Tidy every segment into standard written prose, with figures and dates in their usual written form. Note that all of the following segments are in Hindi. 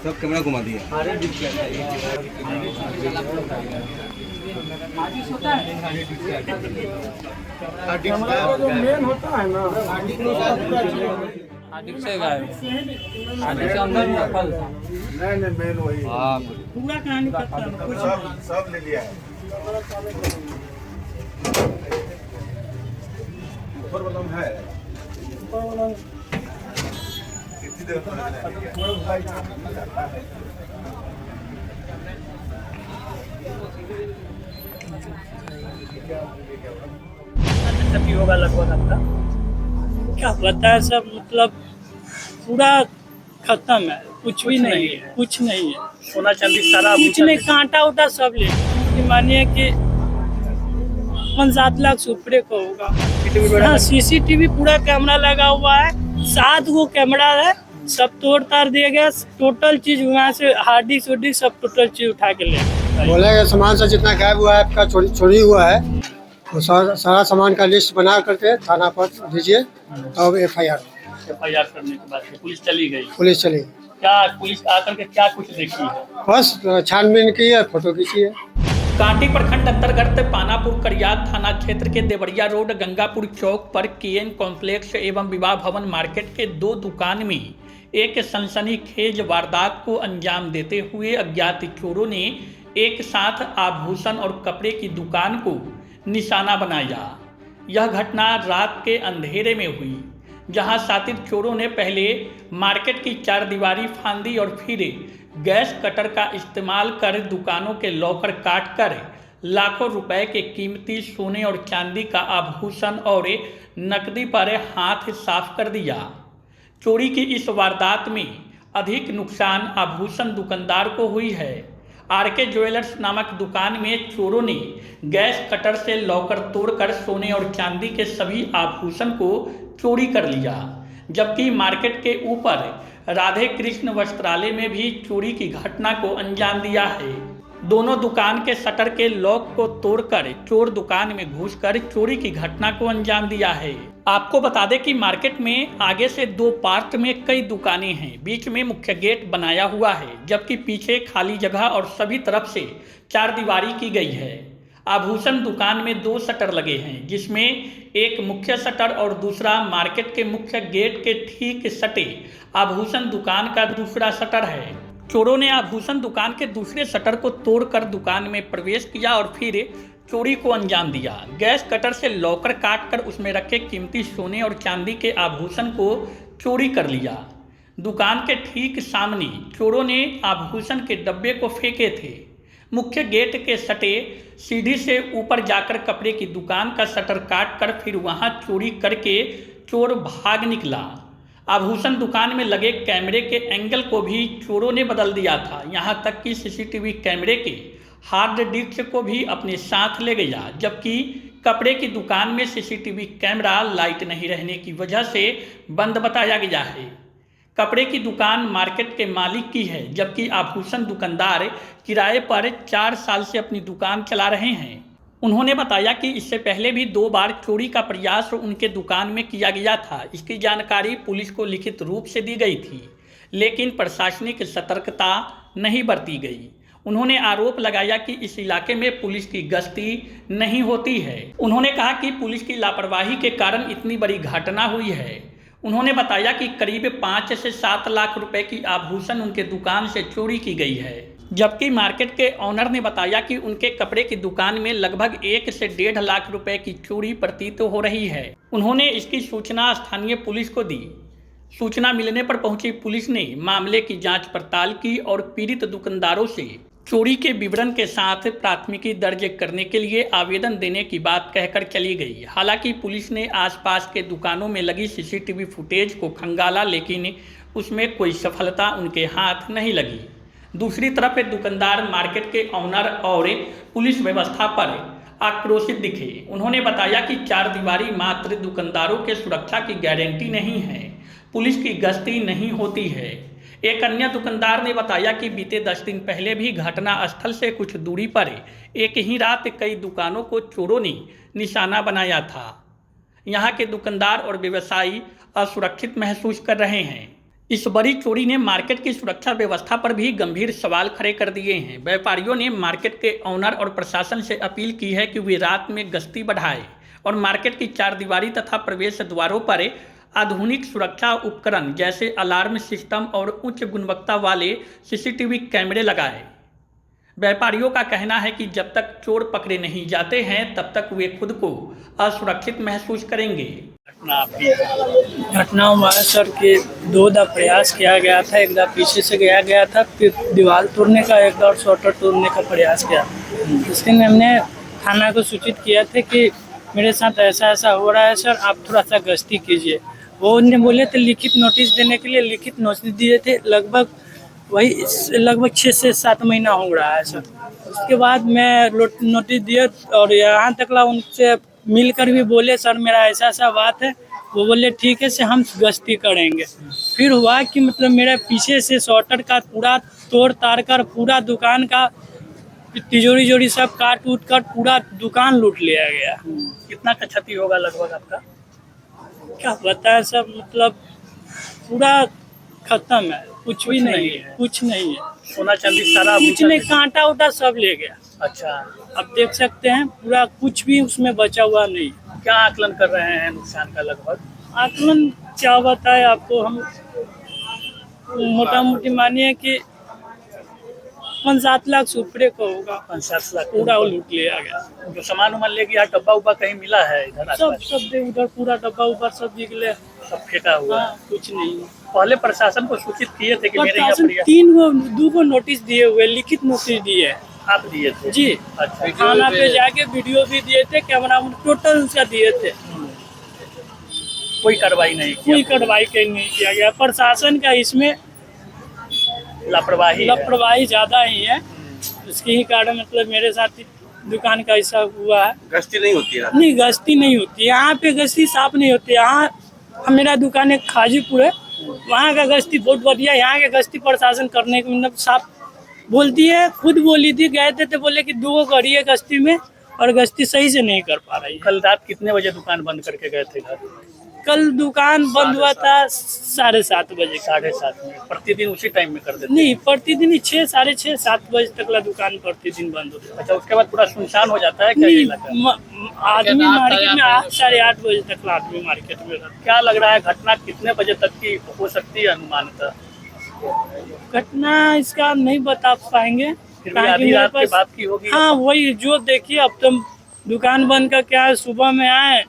सब कैमरा घुमा दिया। जो मेन होता है ना हार्दिक से गायब, हार्दिक से अंदर नकल था। नहीं मेन वही हाँ पूरा कहानी खत्म। सब ले लिया है। ऊपर वाला है कितनी देर तक होगा लगभग आपका क्या पता है सब, मतलब पूरा खत्म है, कुछ भी नहीं है, कुछ नहीं है। सोना चांदी सारा कुछ नहीं, कांटा उटा सब ले, मानिए कि 5-7 लाख से ऊपर का होगा। हाँ, सीसीटीवी पूरा कैमरा लगा हुआ है, 7 गो कैमरा है, सब तोड़ ताड़ दिया गया। टोटल चीज वहाँ से हार्ड डिस्क सब टोटल चीज उठा के ले बोले सामान से जितना गायब हुआ है आपका चोरी हुआ है वो सारा सामान का लिस्ट बना करके थाना पर दीजिए। अब एफआईआर करने के बाद पुलिस चली गई। पुलिस चली, क्या पुलिस आकर के क्या कुछ देखी है? बस छानबीन की है, फोटो खींची है। कांटी प्रखंड अंतर्गत पानापुर करियात थाना क्षेत्र के देवरिया रोड गंगापुर चौक पर केएन कॉम्प्लेक्स एवं विवाह भवन मार्केट के 2 दुकान में एक सनसनीखेज वारदात को अंजाम देते हुए अज्ञात चोरों ने एक साथ आभूषण और कपड़े की दुकान को निशाना बनाया। यह घटना रात के अंधेरे में हुई, जहां शातिर चोरों ने पहले मार्केट की 4 दीवारी फांदी और फिर गैस कटर का इस्तेमाल कर दुकानों के लॉकर काट कर लाखों रुपए के कीमती सोने और चांदी का आभूषण और नकदी पर हाथ साफ कर दिया। चोरी की इस वारदात में अधिक नुकसान आभूषण दुकानदार को हुई है। आरके ज्वेलर्स नामक दुकान में चोरों ने गैस कटर से लॉकर तोड़कर सोने और चांदी के सभी आभूषण को चोरी कर लिया, जबकि मार्केट के ऊपर राधे कृष्ण वस्त्रालय में भी चोरी की घटना को अंजाम दिया है। दोनों दुकान के शटर के लॉक को तोड़कर चोर दुकान में घुसकर चोरी की घटना को अंजाम दिया है। आपको बता दें कि मार्केट में आगे से 2 पार्ट में कई दुकानें हैं, बीच में मुख्य गेट बनाया हुआ है, जबकि पीछे खाली जगह और सभी तरफ से 4 दीवारी की गई है। आभूषण दुकान में 2 शटर लगे हैं, जिसमें एक मुख्य शटर और दूसरा मार्केट के मुख्य गेट के ठीक सटे आभूषण दुकान का दूसरा शटर है। चोरों ने आभूषण दुकान के दूसरे शटर को तोड़कर दुकान में प्रवेश किया और फिर चोरी को अंजाम दिया। गैस कटर से लॉकर काटकर उसमें रखे कीमती सोने और चांदी के आभूषण को चोरी कर लिया। दुकान के ठीक सामने चोरों ने आभूषण के डब्बे को फेंके थे। मुख्य गेट के सटे सीढ़ी से ऊपर जाकर कपड़े की दुकान का शटर काटकर फिर वहां चोरी करके चोर भाग निकला। आभूषण दुकान में लगे कैमरे के एंगल को भी चोरों ने बदल दिया था, यहाँ तक कि सीसीटीवी कैमरे के हार्ड डिस्क को भी अपने साथ ले गया, जबकि कपड़े की दुकान में सीसीटीवी कैमरा लाइट नहीं रहने की वजह से बंद बताया गया है। कपड़े की दुकान मार्केट के मालिक की है, जबकि आभूषण दुकानदार किराए पर 4 साल से अपनी दुकान चला रहे हैं। उन्होंने बताया कि इससे पहले भी 2 बार चोरी का प्रयास उनके दुकान में किया गया था। इसकी जानकारी पुलिस को लिखित रूप से दी गई थी, लेकिन प्रशासनिक सतर्कता नहीं बरती गई। उन्होंने आरोप लगाया कि इस इलाके में पुलिस की गश्ती नहीं होती है। उन्होंने कहा कि पुलिस की लापरवाही के कारण इतनी बड़ी घटना हुई है। उन्होंने बताया कि करीब 5 से 7 लाख रुपए की आभूषण उनके दुकान से चोरी की गई है, जबकि मार्केट के ऑनर ने बताया कि उनके कपड़े की दुकान में लगभग 1 से 1.5 लाख रुपए की चोरी प्रतीत हो रही है। उन्होंने इसकी सूचना स्थानीय पुलिस को दी। सूचना मिलने पर पहुंची पुलिस ने मामले की जांच पड़ताल की और पीड़ित दुकानदारों से चोरी के विवरण के साथ प्राथमिकी दर्ज करने के लिए आवेदन देने की बात कहकर चली गई। हालांकि पुलिस ने आसपास के दुकानों में लगी सीसीटीवी फुटेज को खंगाला, लेकिन उसमें कोई सफलता उनके हाथ नहीं लगी। दूसरी तरफ दुकानदार मार्केट के ऑनर और पुलिस व्यवस्था पर आक्रोशित दिखे। उन्होंने बताया कि 4 दीवारी मात्र दुकानदारों के सुरक्षा की गारंटी नहीं है, पुलिस की गश्ती नहीं होती है। एक अन्य दुकानदार ने बताया कि बीते 10 दिन पहले भी घटना स्थल से कुछ दूरी पर एक ही रात कई दुकानों को चोरों ने निशाना बनाया था। यहाँ के दुकानदार और व्यवसायी असुरक्षित महसूस कर रहे हैं। इस बड़ी चोरी ने मार्केट की सुरक्षा व्यवस्था पर भी गंभीर सवाल खड़े कर दिए हैं। व्यापारियों ने मार्केट के ऑनर और प्रशासन से अपील की है कि वे रात में गश्ती बढ़ाए और मार्केट की चारदीवारी तथा प्रवेश द्वारों पर आधुनिक सुरक्षा उपकरण जैसे अलार्म सिस्टम और उच्च गुणवत्ता वाले सीसीटीवी कैमरे लगाए। व्यापारियों का कहना है कि जब तक चोर पकड़े नहीं जाते हैं तब तक वे खुद को असुरक्षित महसूस करेंगे। घटना हुआ है सर कि 2 दफा प्रयास किया गया था। एक दफा पीछे से गया था, फिर दीवार तोड़ने का, एक दफा शटर तोड़ने का प्रयास किया। इसके लिए हमने थाना को सूचित किया था कि मेरे साथ ऐसा ऐसा हो रहा है सर, आप थोड़ा सा गश्ती कीजिए। वो उन्हें बोले थे लिखित नोटिस देने के लिए, लिखित नोटिस दिए थे। लगभग 6 से 7 महीना हो रहा है सर। उसके बाद मैं नोटिस दिया और यहाँ तक उनसे मिलकर भी बोले सर मेरा ऐसा ऐसा बात है। वो बोले ठीक है से हम गश्ती करेंगे। फिर हुआ कि मतलब मेरे पीछे से शटर का पूरा तोड़ ताड़ कर पूरा दुकान का तिजोरी सब काट उठ कर पूरा दुकान लूट लिया गया। कितना का क्षति होगा लगभग आपका? क्या पता है सब, मतलब पूरा खत्म है, कुछ भी नहीं है, कुछ नहीं है। सोना चांदी सारा कुछ नहीं, कांटा उटा सब ले गया। अच्छा, अब देख सकते हैं पूरा कुछ भी उसमें बचा हुआ नहीं। क्या आकलन कर रहे हैं नुकसान का लगभग? आकलन क्या बताए आपको, हम मोटा मोटी मानिए कि 5-7 लाख से ऊपर का होगा। 5-7 लाख पूरा वो लूट लिया गया। जो सामान उमान ले गया, डब्बा उब्बा कहीं मिला है इधर? सब उधर पूरा डब्बा ऊपर सब निकले, सब फेंका हुआ है। कुछ नहीं। पहले प्रशासन को सूचित किए थे कि मेरे यहाँ प्रशासन 2 गो नोटिस दिए हुए, लिखित नोटिस दिए। आप दिए थे जी? अच्छा, थाना पे जाके वीडियो भी दिए थे, कैमरा टोटल उसका दिए थे। कोई कार्रवाई नहीं कोई कार्रवाई नहीं किया गया। प्रशासन का इसमें लापरवाही ज्यादा ही है। उसके ही कारण मतलब मेरे साथ दुकान का ऐसा हुआ है। गश्ती नहीं होती है? नहीं, गश्ती नहीं होती यहाँ पे, गश्ती साफ नहीं होती। यहाँ मेरा दुकान एक खाजीपुर है, वहाँ का गश्ती बहुत बढ़िया। यहाँ के गश्ती प्रशासन करने के मतलब साफ बोलती है, खुद बोली थी, गए थे तो बोले कि 2 करी है गश्ती में और गश्ती सही से नहीं कर पा रही है। कल रात कितने बजे दुकान बंद करके गए थे घर? कल दुकान बंद हुआ था 7:30 बजे। 7:30 में? प्रतिदिन उसी टाइम में कर देते? नहीं, प्रतिदिन 6, 6:30, 7 बजे तक ला दुकान प्रतिदिन बंद होता है। अच्छा, उसके बाद पूरा सुनसान हो जाता है क्या ये इलाका? आदमी मार्केट में 8, 8:30 बजे तक आदमी मार्केट में रहता है। क्या लग रहा है घटना कितने बजे तक की हो सकती है अनुमानतः? घटना इसका नहीं बता पाएंगे, फिर भी आधी रात के बाद की होगी। हाँ, वही जो देखिए, अब तो दुकान बंद का क्या है, सुबह में आए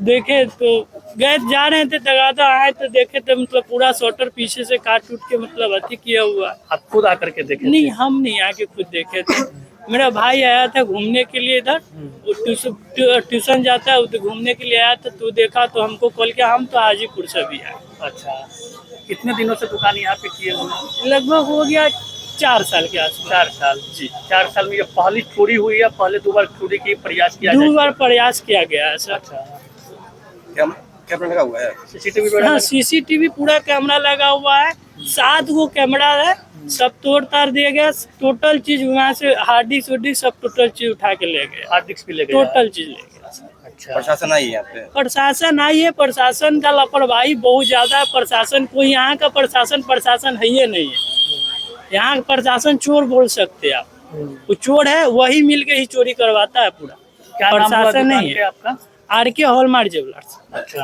देखे तो गए, जा रहे थे तगादा, आए तो देखे तो मतलब पूरा शटर पीछे से काट उठ के मतलब अति किया हुआ। आप खुद आकर के देखे? नहीं, हम नहीं आके खुद देखे थे। मेरा भाई आया था घूमने के लिए इधर, ट्यूशन जाता है, घूमने के लिए आया था, तो देखा तो हमको कॉल किया। हम तो हाजीपुर से भी आए। अच्छा, कितने दिनों से दुकान यहाँ पे किए हुए? लगभग हो गया 4 साल के आसपास। 4 साल जी। 4 साल में ये पहली चोरी हुई है? पहले 2 बार चोरी की प्रयास किया? 2 बार प्रयास किया गया है सर। अच्छा, कैमरा लगा हुआ है? सीसीटीवी? हाँ, सीसीटीवी पूरा कैमरा लगा हुआ है। 7 गो कैमरा है, सब तोड़ ताड़ दिया गया। टोटल चीज वहाँ से हार्ड डिस्क सब टोटल चीज उठा के ले गए। हार्ड डिस्क भी ले गए? टोटल चीज ले गया। अच्छा, प्रशासन आई है यहाँ पे? प्रशासन आई है, प्रशासन का लापरवाही बहुत ज्यादा है। प्रशासन कोई यहाँ का प्रशासन है ही नहीं है। यहाँ का प्रशासन चोर बोल सकते हैं आप, वो चोर है, वही मिल के ही चोरी करवाता है पूरा। क्या प्रशासन नहीं है। आपका? RK hallmark jewellers. अच्छा,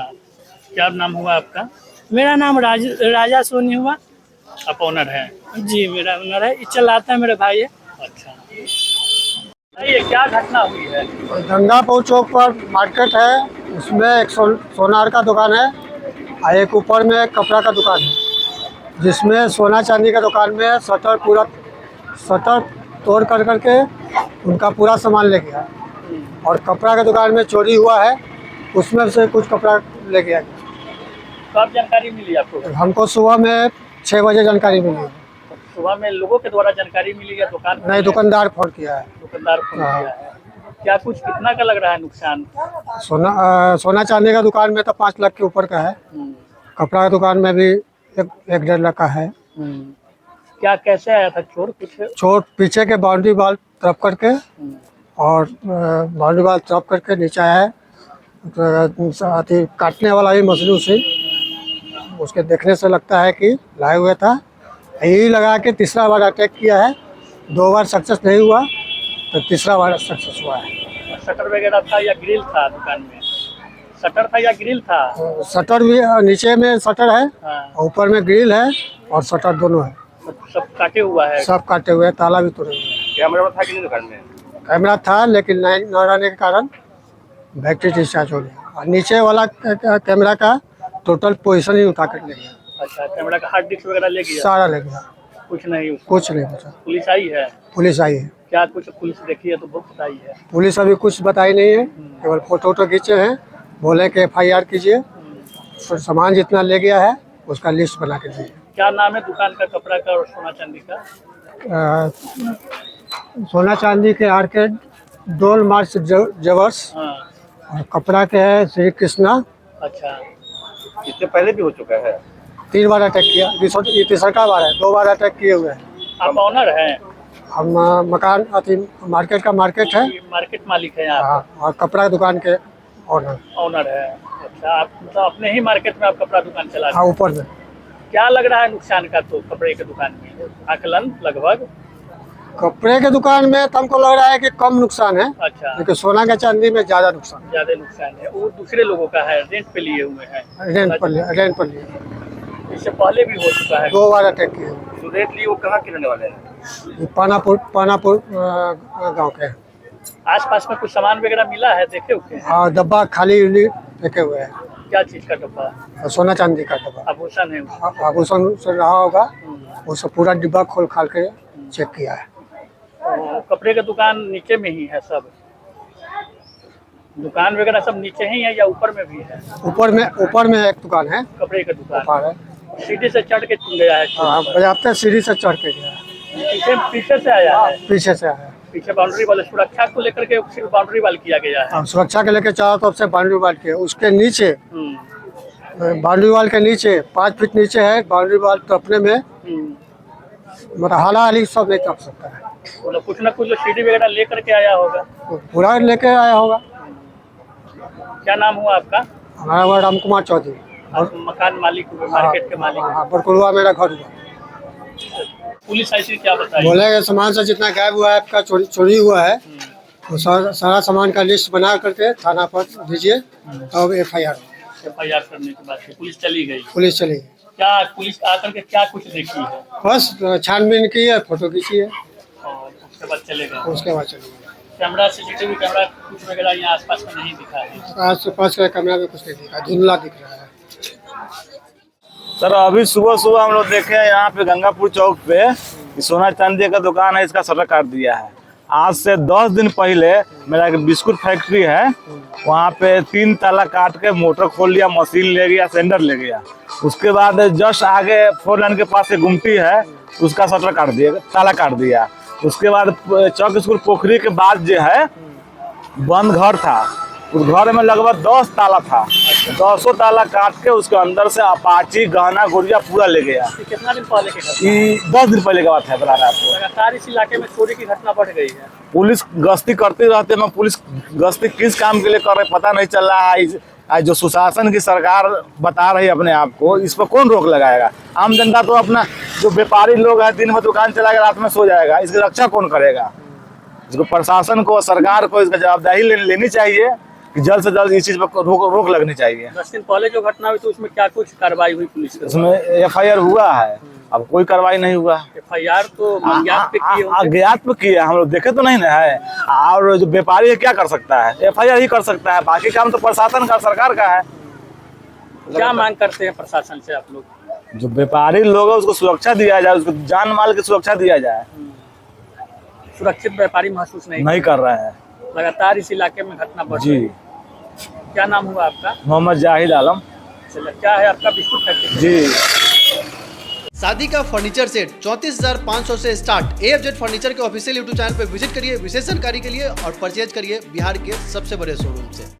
क्या नाम हुआ आपका? मेरा नाम राजा सोनी हुआ। आप ओनर हैं? जी, मेरा ओनर है, चलाता है मेरा भाई है। अच्छा, ये क्या घटना हुई है? गंगापुर चौक पर मार्केट है, उसमें एक सोनार का दुकान है और एक ऊपर में कपड़ा का दुकान है, जिसमें सोना चांदी का दुकान में शटर तोड़ करके उनका पूरा सामान ले गया। और कपड़ा के दुकान में चोरी हुआ है, उसमें से कुछ कपड़ा ले गया। कब जानकारी मिली आपको? हमको सुबह में 6 बजे जानकारी मिली। सुबह में लोगों के द्वारा जानकारी मिली या दुकान? नहीं, दुकानदार फोन किया है। दुकानदार फोन किया है। क्या कुछ कितना का लग रहा है नुकसान? सोना चांदी का दुकान में तो 5 लाख के ऊपर का है। कपड़ा की दुकान में भी एक 1.5 लाख का है। क्या कैसे आया था चोर? कुछ चोट पीछे के बाउंड्री वाल तरफ करके और बाउंड्री वाल तरफ करके नीचे आया है। अति काटने वाला भी मसलू से उसके देखने से लगता है कि लाए हुए था। यही लगा के तीसरा बार अटैक किया है। 2 बार सक्सेस नहीं हुआ तो तीसरा बार सक्सेस हुआ है। शटर वगैरह था या ग्रिल था दुकान में? शटर था या ग्रिल था? शटर भी नीचे में शटर है, हाँ। ऊपर में ग्रिल है और शटर दोनों है। सब काटे हुआ है? सब काटे हुए हैं, ताला भी तोड़े हुए हैं। कैमरा था कि नहीं दुकान में? कैमरा था लेकिन नहीं न रहने के कारण बैटरी डिस्चार्ज हो गया। और नीचे वाला कैमरा का टोटल पोजीशन ही उठा कर ले गया। अच्छा, कैमरा का हार्ड डिस्क वगैरह ले गया? सारा ले गया, कुछ नहीं उसमें? कुछ नहीं बचा। पुलिस आई है? पुलिस आई है। क्या कुछ पुलिस देखी है तो बहुत बताई है? पुलिस अभी कुछ बताई नहीं है, केवल फोटो खींचे हैं। बोले कि FIR कीजिए, सामान जितना ले गया है उसका लिस्ट बना के दीजिए। क्या नाम है दुकान का, कपड़ा का और सोना चांदी का? सोना चांदी के आर्केड डोल मार्च ज्वेलर्स हाँ। और कपड़ा के है श्री कृष्णा। अच्छा, इससे पहले भी हो चुका है? 3 बार अटैक किया, ये तीसरा बार है। 2 बार अटैक किए हुए हैं। आप ऑनर हैं? हम मकान मार्केट का मार्केट है। ये मार्केट मालिक हैं आप? हाँ, और कपड़ा की दुकान के ऑनर। ऑनर है। अच्छा, आप मतलब अपने ही मार्केट में आप कपड़ा दुकान चला रहे हाँ, हैं? ऊपर में। क्या लग रहा है नुकसान का तो कपड़े की दुकान में आकलन लगभग? कपड़े के दुकान में तो हमको लग रहा है कि कम नुकसान है, अच्छा, लेकिन सोना के चांदी में ज़्यादा नुकसान है। ज्यादा नुकसान है। वो दूसरे लोगों का है, रेंट पे लिए हुए हैं? रेंट पर लिए इससे पहले भी हो चुका है? 2 बार अटैक किए। जो रेट लिए वो कहाँ के रहने वाले हैं? ये पानापुर गांव के हैं। आसपास में कुछ सामान वगैरह मिला है, देखे हुए हैं? और डब्बा खाली रखे हुए हैं। क्या चीज का डब्बा? और सोना चांदी का डब्बा आभूषण है उसमें? आभूषण से रहा होगा, उसको पूरा डिब्बा खोल खाल के चेक किया है। तो कपड़े का दुकान नीचे में ही है सब? दुकान वगैरह सब नीचे ही है या ऊपर में भी है? ऊपर में एक दुकान है, कपड़े का दुकान ऊपर है। सीढ़ी से चढ़ के गया है? हाँ, बजाते सीढ़ी से चढ़ के गया है। पीछे से आया है? पीछे से आया है। पीछे बाउंड्री वाल, सुरक्षा को लेकर के सिर्फ बाउंड्री वाल किया गया है? हाँ, सुरक्षा के लेके चारों तरफ से बाउंड्री वाल किया। उसके नीचे बाउंड्री वाल के नीचे 5 फीट नीचे है बाउंड्री वाल टपने में। मतलब हालाहाली सब नहीं टप सकता है। मतलब कुछ ना कुछ सीढ़ी वगैरह लेकर के आया होगा? तो पूरा लेके आया होगा। क्या नाम हुआ आपका? हमारा हुआ राम कुमार चौधरी। आप मकान मालिक हुए, मार्केट के मालिक? हाँ, बरकुलवा मेरा घर हुआ। पुलिस ऐसी क्या बताई? बोले कि सामान से जितना गायब हुआ है आपका चोरी हुआ है, वो सारा सामान का लिस्ट बना करके थाना पर दीजिए, तब FIR करने के बाद पुलिस चली गई? पुलिस चली गई। क्या पुलिस आकर के क्या कुछ देखी है? बस छानबीन की है, फोटो खींची है, और उसके बाद चले गए? उसके बाद चली गई। कैमरा, CCTV कैमरा कुछ वगैरह यहाँ आसपास में नहीं दिखा है? आस पास का कैमरा में कुछ नहीं दिखा, धुंधला दिख रहा है। सर अभी सुबह हम लोग देखे यहाँ पे गंगापुर चौक पे सोना चांदी का दुकान है, इसका शटर काट दिया है। आज से 10 दिन पहले मेरा एक बिस्कुट फैक्ट्री है, वहाँ पे 3 ताला काट के मोटर खोल लिया, मशीन ले गया, सेंडर ले गया। उसके बाद जस्ट आगे 4 लाइन के पास एक गुमटी है, उसका शटर काट दिया, ताला काट दिया। उसके बाद चौक स्कूल पोखरी के बाद जो है बंद घर था, उस घर में लगभग 10 ताला था। 10 ताला काट के उसके अंदर से अपाची गहना गुड़िया पूरा ले गया। कितना दिन पहले की घटना? ये 10 दिन पहले की बात है, बता रहा आपको। लगातार इस इलाके में चोरी की घटना बढ़ गई है। पुलिस गश्ती करते रहते हैं, पुलिस गश्ती किस काम के लिए कर रहे पता नहीं चल रहा है। जो सुशासन की सरकार बता रही है अपने आप को, इस पर कौन रोक लगाएगा? आम जनता तो अपना जो व्यापारी लोग है दिन में दुकान चलाएगा, रात में सो जाएगा, इसकी रक्षा कौन करेगा? इसको प्रशासन को, सरकार को इसका जवाबदेही लेनी चाहिए कि जल्द से जल्द इस चीज पर रोक लगनी चाहिए। 10 दिन पहले जो घटना हुई तो उसमें क्या कुछ कार्रवाई हुई पुलिस की? उसमें FIR हुआ है, अब कोई कार्रवाई नहीं हुआ। FIR तो अज्ञात पे किए होंगे? अज्ञात पे किया, हम लोग देखे तो नहीं ना है। और जो व्यापारी है क्या कर सकता है? FIR ही कर सकता है, बाकी काम तो प्रशासन का, सरकार का है। क्या मांग करते हैं प्रशासन से आप लोग? जो व्यापारी लोग है उसको सुरक्षा दिया जाए, उसको जान माल की सुरक्षा दिया जाए। सुरक्षित व्यापारी महसूस नहीं कर रहे हैं। लगातार इस इलाके में घटना बढ़ जी। रही है। क्या नाम हुआ आपका? मोहम्मद जाहिद आलम। चलिए, क्या है आपका बिस्कुट फैक्ट्री? जी। शादी का फर्नीचर सेट 34,500 से स्टार्ट। AFZ फर्नीचर के ऑफिशियल YouTube चैनल पर विजिट करिए विशेष जानकारी के लिए और परचेज करिए बिहार के सबसे बड़े शोरूम से।